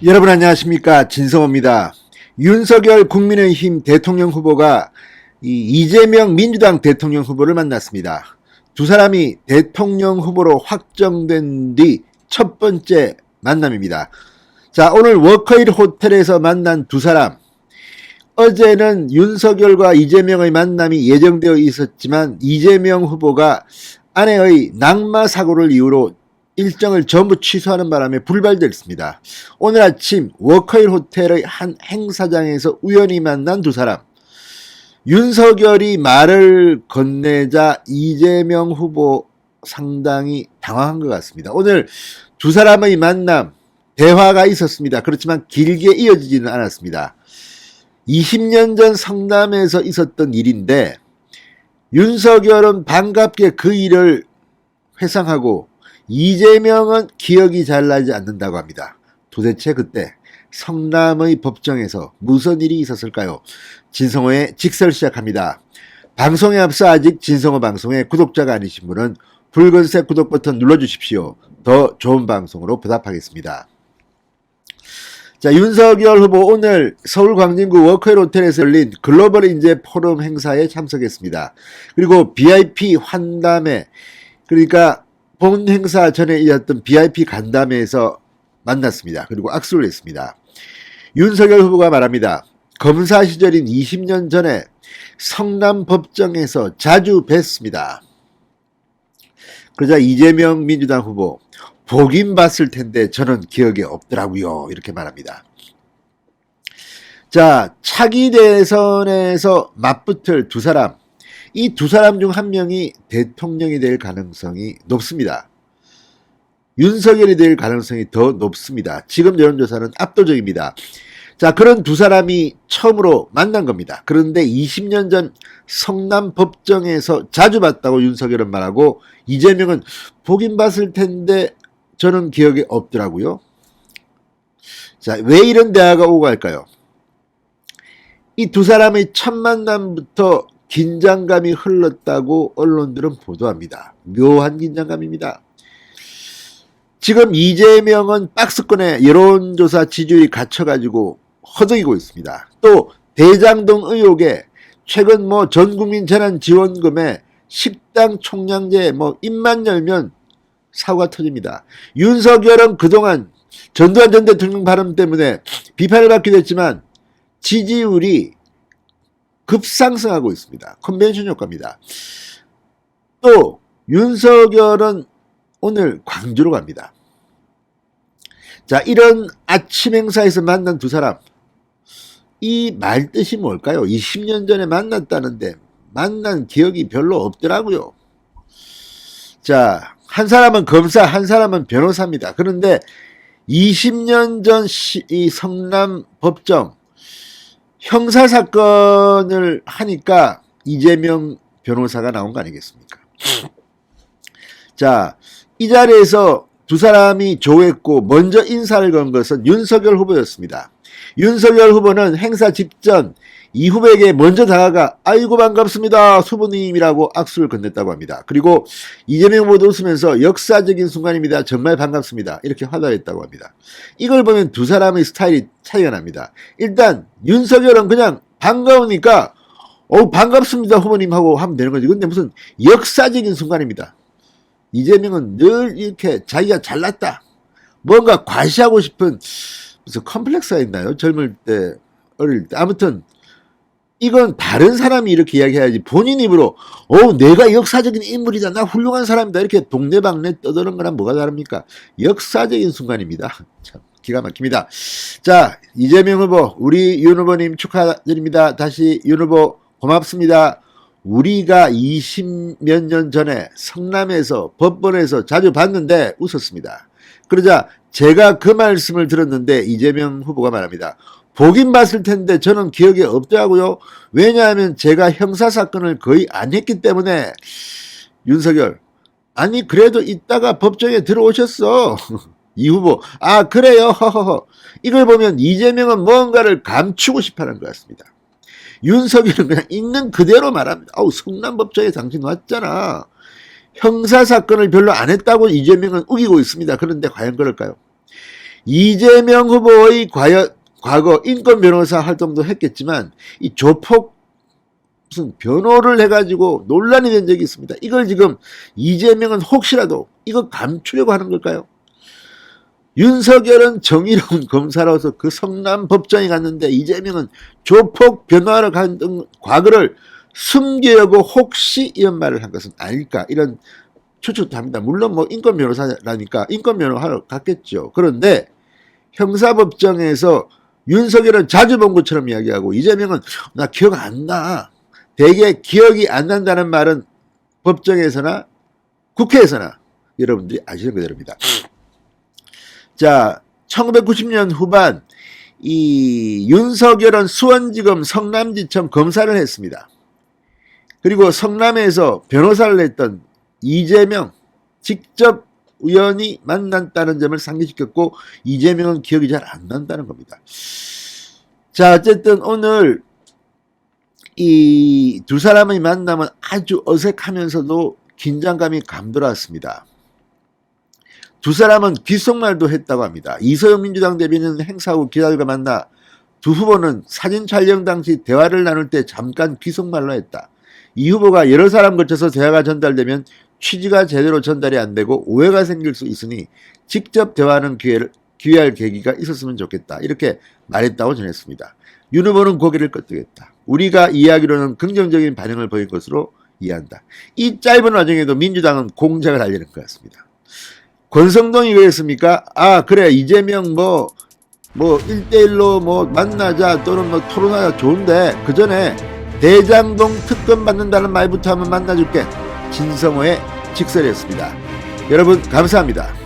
여러분 안녕하십니까, 진성호입니다. 윤석열 국민의힘 대통령 후보가 이재명 민주당 대통령 후보를 만났습니다. 두 사람이 대통령 후보로 확정된 뒤 첫 번째 만남입니다. 자, 오늘 워커힐 호텔에서 만난 두 사람. 어제는 윤석열과 이재명의 만남이 예정되어 있었지만 이재명 후보가 아내의 낙마 사고를 이유로 일정을 전부 취소하는 바람에 불발됐습니다. 오늘 아침 워커힐 호텔의 한 행사장에서 우연히 만난 두 사람. 윤석열이 말을 건네자 이재명 후보 상당히 당황한 것 같습니다. 오늘 두 사람의 만남, 대화가 있었습니다. 그렇지만 길게 이어지지는 않았습니다. 20년 전 성남에서 있었던 일인데 윤석열은 반갑게 그 일을 회상하고 이재명은 기억이 잘 나지 않는다고 합니다. 도대체 그때 성남의 법정에서 무슨 일이 있었을까요? 진성호의 직설 시작합니다. 방송에 앞서 아직 진성호 방송의 구독자가 아니신 분은 붉은색 구독 버튼 눌러주십시오. 더 좋은 방송으로 보답하겠습니다. 자, 윤석열 후보 오늘 서울 광진구 워커힐 호텔에서 열린 글로벌 인재 포럼 행사에 참석했습니다. 그리고 VIP 환담회, 그러니까 본 행사 전에 이었던 VIP 간담회에서 만났습니다. 그리고 악수를 했습니다. 윤석열 후보가 말합니다. 검사 시절인 20년 전에 성남 법정에서 자주 뵀습니다. 그러자 이재명 민주당 후보, 보긴 봤을 텐데 저는 기억에 없더라고요. 이렇게 말합니다. 자, 차기 대선에서 맞붙을 두 사람. 이 두 사람 중 한 명이 대통령이 될 가능성이 높습니다. 윤석열이 될 가능성이 더 높습니다. 지금 여론조사는 압도적입니다. 자, 그런 두 사람이 처음으로 만난 겁니다. 그런데 20년 전 성남 법정에서 자주 봤다고 윤석열은 말하고 이재명은 보긴 봤을 텐데 저는 기억에 없더라고요. 자, 왜 이런 대화가 오고 갈까요? 이 두 사람의 첫 만남부터 긴장감이 흘렀다고 언론들은 보도합니다. 묘한 긴장감입니다. 지금 이재명은 박스권에 여론조사 지지율이 갇혀가지고 허덕이고 있습니다. 또 대장동 의혹에 최근 전국민 재난지원금에 식당 총량제 입만 열면 사고가 터집니다. 윤석열은 그동안 전두환 전 대통령 발언 때문에 비판을 받기도 했지만 지지율이 급상승하고 있습니다. 컨벤션 효과입니다. 또 윤석열은 오늘 광주로 갑니다. 자, 이런 아침 행사에서 만난 두 사람, 이 말 뜻이 뭘까요? 20년 전에 만났다는데 만난 기억이 별로 없더라고요. 자, 한 사람은 검사, 한 사람은 변호사입니다. 그런데 20년 전 이 성남 법정 형사사건을 하니까 이재명 변호사가 나온 거 아니겠습니까? 자, 이 자리에서 두 사람이 조했고 먼저 인사를 건 것은 윤석열 후보였습니다. 윤석열 후보는 행사 직전 이 후보에게 먼저 다가가 아이고 반갑습니다 후보님이라고 악수를 건넸다고 합니다. 그리고 이재명 후보도 웃으면서 역사적인 순간입니다. 정말 반갑습니다. 이렇게 화답했다고 합니다. 이걸 보면 두 사람의 스타일이 차이가 납니다. 일단 윤석열은 그냥 반가우니까 반갑습니다 후보님 하고 하면 되는 거지. 근데 무슨 역사적인 순간입니다. 이재명은 늘 이렇게 자기가 잘났다, 뭔가 과시하고 싶은 무슨 컴플렉스가 있나요? 젊을 때, 어릴 때. 아무튼 이건 다른 사람이 이렇게 이야기해야지 본인 입으로 내가 역사적인 인물이다, 나 훌륭한 사람이다 이렇게 동네방네 떠드는 거랑 뭐가 다릅니까? 역사적인 순간입니다. 참 기가 막힙니다. 자, 이재명 후보, 우리 윤 후보님 축하드립니다. 다시 윤 후보 고맙습니다. 우리가 20몇 년 전에 성남에서 법원에서 자주 봤는데 웃었습니다. 그러자 제가 그 말씀을 들었는데 이재명 후보가 말합니다. 보긴 봤을 텐데 저는 기억이 없더라고요. 왜냐하면 제가 형사사건을 거의 안 했기 때문에. 윤석열, 아니 그래도 이따가 법정에 들어오셨어. 이 후보, 아 그래요 허허허. 이걸 보면 이재명은 뭔가를 감추고 싶어하는 것 같습니다. 윤석열은 그냥 있는 그대로 말합니다. 성남법정에 당신 왔잖아. 형사사건을 별로 안 했다고 이재명은 우기고 있습니다. 그런데 과연 그럴까요? 이재명 후보의 과거 인권 변호사 활동도 했겠지만 이 조폭 무슨 변호를 해가지고 논란이 된 적이 있습니다. 이걸 지금 이재명은 혹시라도 이거 감추려고 하는 걸까요? 윤석열은 정의로운 검사로서 그 성남 법정에 갔는데 이재명은 조폭 변호하러 간 과거를 숨기려고 혹시 이런 말을 한 것은 아닐까, 이런 추측도 합니다. 물론 뭐 인권 변호사라니까 인권 변호하러 갔겠죠. 그런데 형사법정에서 윤석열은 자주 본 것처럼 이야기하고 이재명은 나 기억 안 나. 대개 기억이 안 난다는 말은 법정에서나 국회에서나 여러분들이 아시는 그대로입니다. 자, 1990년 후반 이 윤석열은 수원지검 성남지청 검사를 했습니다. 그리고 성남에서 변호사를 했던 이재명 직접 우연히 만났다는 점을 상기시켰고 이재명은 기억이 잘 안 난다는 겁니다. 자, 어쨌든 오늘 이 두 사람의 만남은 아주 어색하면서도 긴장감이 감돌았습니다. 두 사람은 귓속말도 했다고 합니다. 이소영 민주당 대변인은 행사 후 기자들과 만나 두 후보는 사진 촬영 당시 대화를 나눌 때 잠깐 귓속말로 했다. 이 후보가 여러 사람 거쳐서 대화가 전달되면 취지가 제대로 전달이 안 되고 오해가 생길 수 있으니 직접 대화하는 기회할 계기가 있었으면 좋겠다. 이렇게 말했다고 전했습니다. 윤 후보는 고개를 끄덕였다. 우리가 이해하기로는 긍정적인 반응을 보인 것으로 이해한다. 이 짧은 와중에도 민주당은 공작을 하려는 것 같습니다. 권성동이 그랬습니까? 아, 그래, 이재명 뭐 1대1로 뭐 만나자 또는 뭐 토론하자 좋은데 그 전에 대장동 특검 받는다는 말부터 한번 만나줄게. 진성호의 직설이었습니다. 여러분 감사합니다.